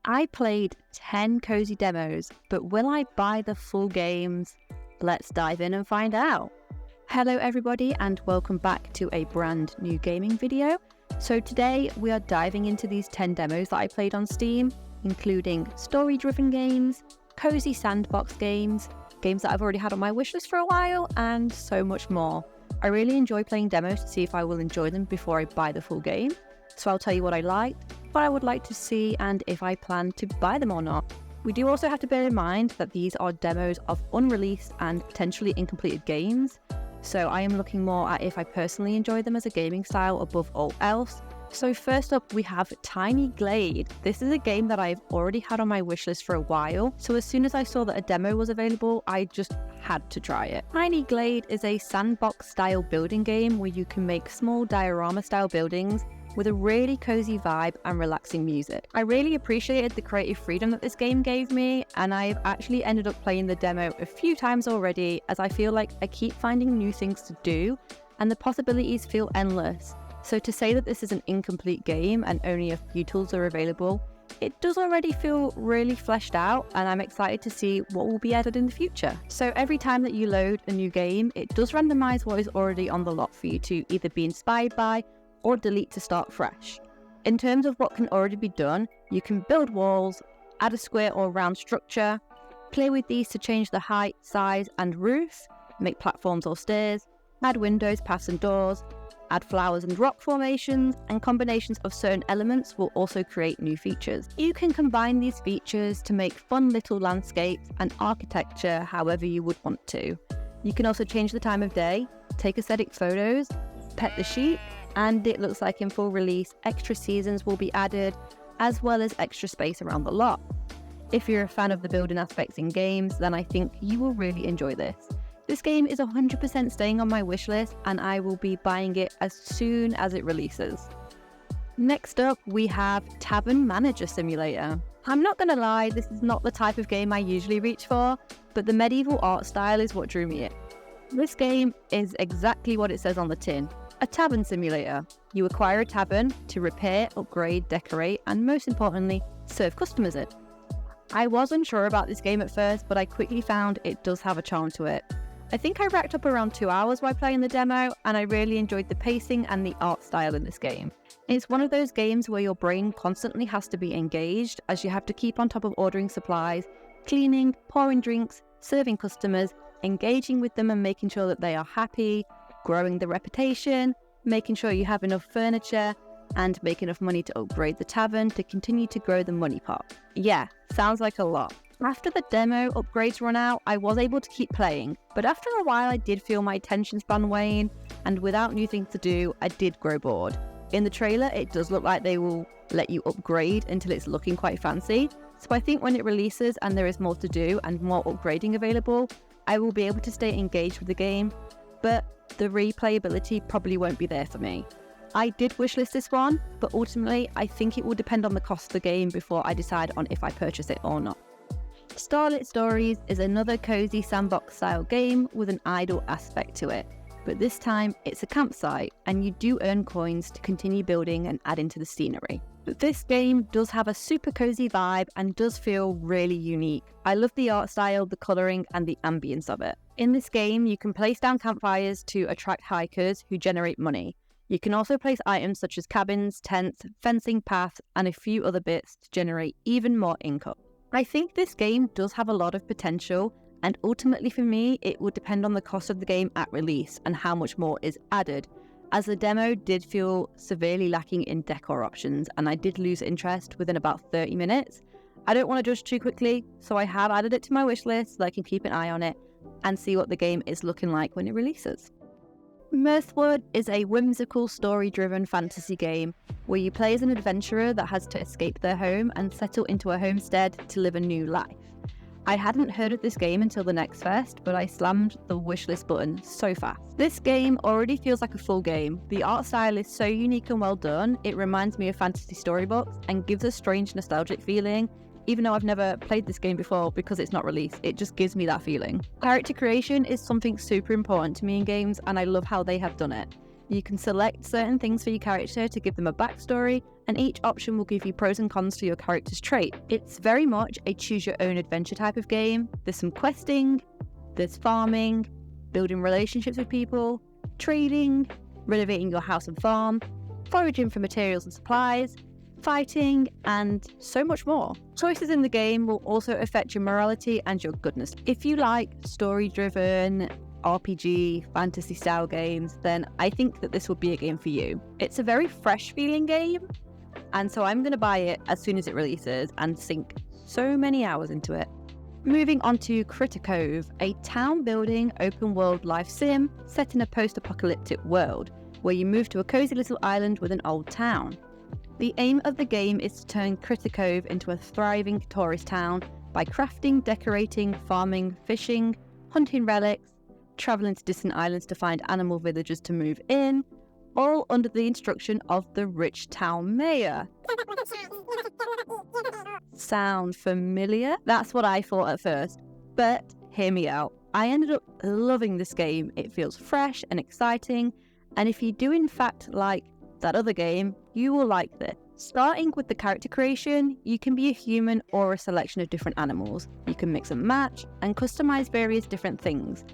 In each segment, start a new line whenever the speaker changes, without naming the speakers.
I played 10 cozy demos, but will I buy the full games? Let's dive in and find out. Hello everybody and welcome back to a brand new gaming video. So today we are diving into these 10 demos that I played on Steam, including story-driven games, cozy sandbox games, games that I've already had on my wishlist for a while, and so much more. I really enjoy playing demos to see if I will enjoy them before I buy the full game. So I'll tell you what I liked, what I would like to see, and if I plan to buy them or not. We do also have to bear in mind that these are demos of unreleased and potentially incompleted games. So I am looking more at if I personally enjoy them as a gaming style above all else. So first up we have Tiny Glade. This is a game that I've already had on my wishlist for a while, so as soon as I saw that a demo was available, I just had to try it. Tiny Glade is a sandbox style building game where you can make small diorama style buildings with a really cozy vibe and relaxing music. I really appreciated the creative freedom that this game gave me, and I've actually ended up playing the demo a few times already, as I feel like I keep finding new things to do and the possibilities feel endless. So to say that this is an incomplete game and only a few tools are available, it does already feel really fleshed out, and I'm excited to see what will be added in the future. So every time that you load a new game, it does randomize what is already on the lot for you to either be inspired by or delete to start fresh. In terms of what can already be done, you can build walls, add a square or round structure, play with these to change the height, size and roof, make platforms or stairs, add windows, paths and doors, add flowers and rock formations, and combinations of certain elements will also create new features. You can combine these features to make fun little landscapes and architecture however you would want to. You can also change the time of day, take aesthetic photos, pet the sheep, and it looks like in full release, extra seasons will be added, as well as extra space around the lot. If you're a fan of the building aspects in games, then I think you will really enjoy this. This game is 100% staying on my wishlist, and I will be buying it as soon as it releases. Next up, we have Tavern Manager Simulator. I'm not gonna lie, this is not the type of game I usually reach for, but the medieval art style is what drew me in. This game is exactly what it says on the tin. A tavern simulator. You acquire a tavern to repair, upgrade, decorate, and most importantly, serve customers it. I was unsure about this game at first, but I quickly found it does have a charm to it. I think I racked up around 2 hours while playing the demo, and I really enjoyed the pacing and the art style in this game. It's one of those games where your brain constantly has to be engaged, as you have to keep on top of ordering supplies, cleaning, pouring drinks, serving customers, engaging with them and making sure that they are happy, growing the reputation, making sure you have enough furniture, and make enough money to upgrade the tavern to continue to grow the money pot. Yeah, sounds like a lot. After the demo upgrades run out, I was able to keep playing, but after a while I did feel my attention span wane, and without new things to do, I did grow bored. In the trailer, it does look like they will let you upgrade until it's looking quite fancy, so I think when it releases and there is more to do and more upgrading available, I will be able to stay engaged with the game, but the replayability probably won't be there for me. I did wishlist this one, but ultimately I think it will depend on the cost of the game before I decide on if I purchase it or not. Starlet Stories is another cozy sandbox style game with an idle aspect to it, but this time it's a campsite and you do earn coins to continue building and adding to the scenery. But this game does have a super cozy vibe and does feel really unique. I love the art style, the colouring and the ambience of it. In this game, you can place down campfires to attract hikers who generate money. You can also place items such as cabins, tents, fencing paths and a few other bits to generate even more income. I think this game does have a lot of potential, and ultimately for me, it will depend on the cost of the game at release and how much more is added, as the demo did feel severely lacking in decor options and I did lose interest within about 30 minutes. I don't want to judge too quickly, so I have added it to my wish list so I can keep an eye on it and see what the game is looking like when it releases. rwood is a whimsical story-driven fantasy game where you play as an adventurer that has to escape their home and settle into a homestead to live a new life. I hadn't heard of this game until the next fest, but I slammed the wishlist button so fast. This game already feels like a full game. The art style is so unique and well done, it reminds me of fantasy storybooks and gives a strange nostalgic feeling. Even though I've never played this game before because it's not released, it just gives me that feeling. Character creation is something super important to me in games, and I love how they have done it. You can select certain things for your character to give them a backstory, and each option will give you pros and cons to your character's trait. It's very much a choose-your-own-adventure type of game. There's some questing, there's farming, building relationships with people, trading, renovating your house and farm, foraging for materials and supplies, fighting, and so much more. Choices in the game will also affect your morality and your goodness. If you like story-driven, RPG, fantasy-style games, then I think that this would be a game for you. It's a very fresh-feeling game, and so I'm going to buy it as soon as it releases and sink so many hours into it. Moving on to Critico, a town-building, open-world life sim set in a post-apocalyptic world, where you move to a cozy little island with an old town. The aim of the game is to turn Critico into a thriving tourist town by crafting, decorating, farming, fishing, hunting relics, travelling to distant islands to find animal villages to move in, all under the instruction of the rich town mayor. Sound familiar? That's what I thought at first, but hear me out. I ended up loving this game. It feels fresh and exciting, and if you do in fact like that other game, you will like this. Starting with the character creation, you can be a human or a selection of different animals. You can mix and match and customize various different things.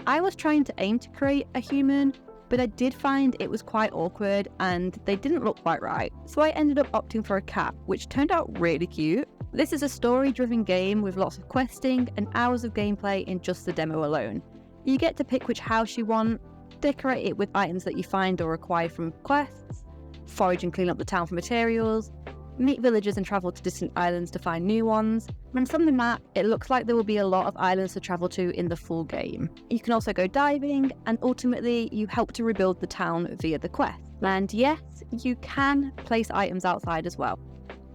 I was trying to aim to create a human, but I did find it was quite awkward and they didn't look quite right. So I ended up opting for a cat, which turned out really cute. This is a story-driven game with lots of questing and hours of gameplay in just the demo alone. You get to pick which house you want, decorate it with items that you find or acquire from quests, forage and clean up the town for materials, meet villagers and travel to distant islands to find new ones. And from the map, it looks like there will be a lot of islands to travel to in the full game. You can also go diving, and ultimately you help to rebuild the town via the quest. And yes, you can place items outside as well.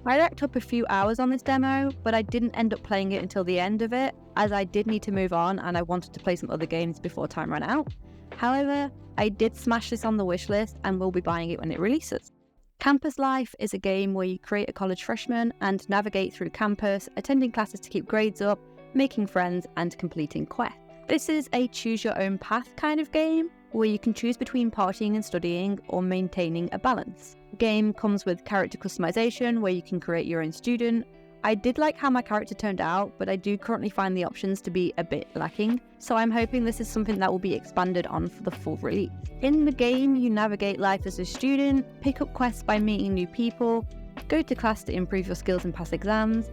I racked up a few hours on this demo, but I didn't end up playing it until the end of it, as I did need to move on and I wanted to play some other games before time ran out. However, I did smash this on the wishlist and will be buying it when it releases. Campus Life is a game where you create a college freshman and navigate through campus, attending classes to keep grades up, making friends, and completing quests. This is a choose-your-own-path kind of game, where you can choose between partying and studying or maintaining a balance. The game comes with character customization, where you can create your own student. I did like how my character turned out, but I do currently find the options to be a bit lacking, so I'm hoping this is something that will be expanded on for the full release. In the game, you navigate life as a student, pick up quests by meeting new people, go to class to improve your skills and pass exams,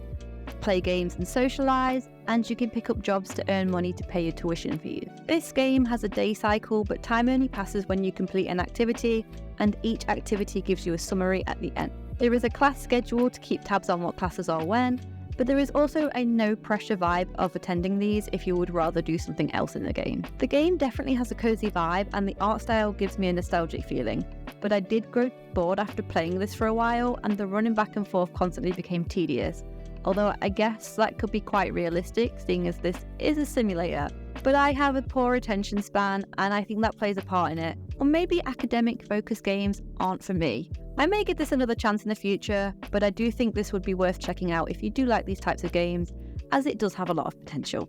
play games and socialise, and you can pick up jobs to earn money to pay your tuition fees. This game has a day cycle, but time only passes when you complete an activity, and each activity gives you a summary at the end. There is a class schedule to keep tabs on what classes are when, but there is also a no pressure vibe of attending these if you would rather do something else in the game. The game definitely has a cozy vibe and the art style gives me a nostalgic feeling, but I did grow bored after playing this for a while and the running back and forth constantly became tedious. Although I guess that could be quite realistic, seeing as this is a simulator. But I have a poor attention span and I think that plays a part in it. Or maybe academic focused games aren't for me. I may give this another chance in the future, but I do think this would be worth checking out if you do like these types of games, as it does have a lot of potential.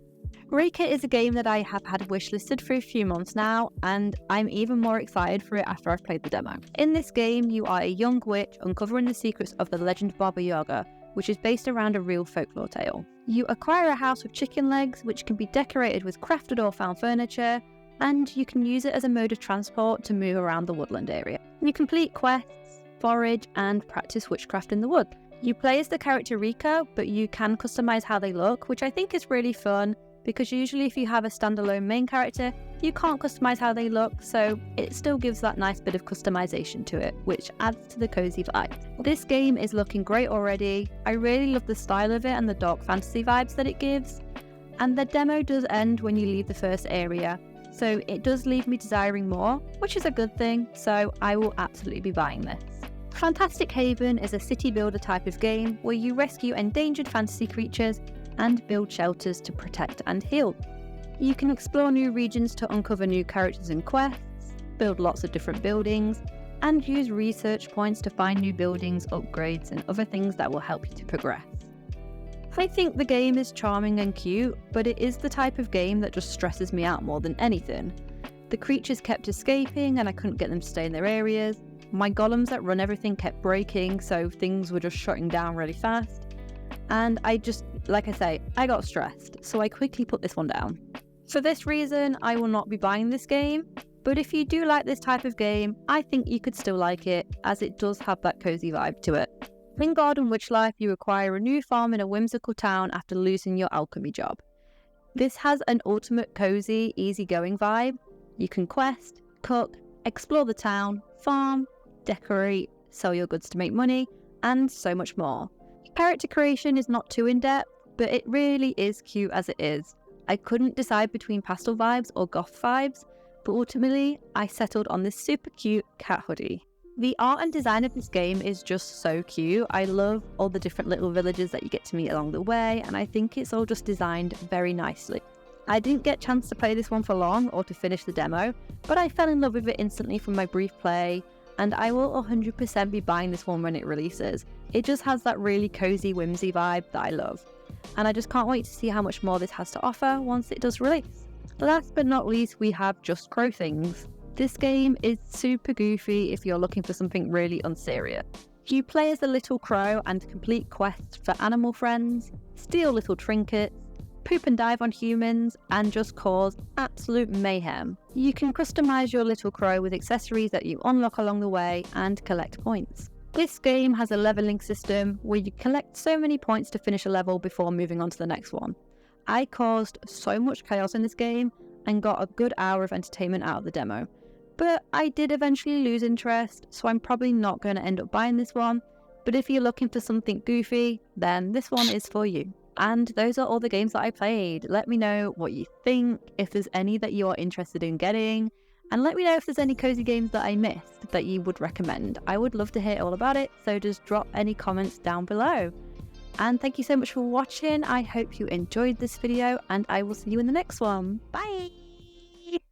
Raikit is a game that I have had wishlisted for a few months now, and I'm even more excited for it after I've played the demo. In this game, you are a young witch uncovering the secrets of the legend Baba Yaga, which is based around a real folklore tale. You acquire a house with chicken legs, which can be decorated with crafted or found furniture, and you can use it as a mode of transport to move around the woodland area. You complete quests, forage, and practice witchcraft in the wood. You play as the character Rika, but you can customize how they look, which I think is really fun, because usually if you have a standalone main character, you can't customize how they look, so it still gives that nice bit of customization to it, which adds to the cozy vibe. This game is looking great already. I really love the style of it and the dark fantasy vibes that it gives, and the demo does end when you leave the first area, so it does leave me desiring more, which is a good thing, so I will absolutely be buying this. Fantastic Haven is a city builder type of game where you rescue endangered fantasy creatures and build shelters to protect and heal. You can explore new regions to uncover new characters and quests, build lots of different buildings, and use research points to find new buildings, upgrades, and other things that will help you to progress. I think the game is charming and cute, but it is the type of game that just stresses me out more than anything. The creatures kept escaping and I couldn't get them to stay in their areas. My golems that run everything kept breaking, so things were just shutting down really fast. And I just, like I say, I got stressed, so I quickly put this one down. For this reason, I will not be buying this game, but if you do like this type of game, I think you could still like it, as it does have that cozy vibe to it. In Garden Witchlife, you acquire a new farm in a whimsical town after losing your alchemy job. This has an ultimate cozy, easygoing vibe. You can quest, cook, explore the town, farm, decorate, sell your goods to make money, and so much more. Character creation is not too in-depth, but it really is cute as it is. I couldn't decide between pastel vibes or goth vibes, but ultimately I settled on this super cute cat hoodie. The art and design of this game is just so cute. I love all the different little villages that you get to meet along the way, and I think it's all just designed very nicely. I didn't get a chance to play this one for long or to finish the demo, but I fell in love with it instantly from my brief play, and I will 100% be buying this one when it releases. It just has that really cozy, whimsy vibe that I love, and I just can't wait to see how much more this has to offer once it does release. Last but not least, we have Just Crow Things. This game is super goofy if you're looking for something really unserious. You play as a little crow and complete quests for animal friends, steal little trinkets, poop and dive on humans, and just cause absolute mayhem. You can customize your little crow with accessories that you unlock along the way and collect points. This game has a leveling system where you collect so many points to finish a level before moving on to the next one. I caused so much chaos in this game and got a good hour of entertainment out of the demo. But I did eventually lose interest, so I'm probably not going to end up buying this one. But if you're looking for something goofy, then this one is for you. And those are all the games that I played. Let me know what you think, if there's any that you are interested in getting, and let me know if there's any cozy games that I missed that you would recommend. I would love to hear all about it, so just drop any comments down below. And thank you so much for watching. I hope you enjoyed this video, and I will see you in the next one. Bye!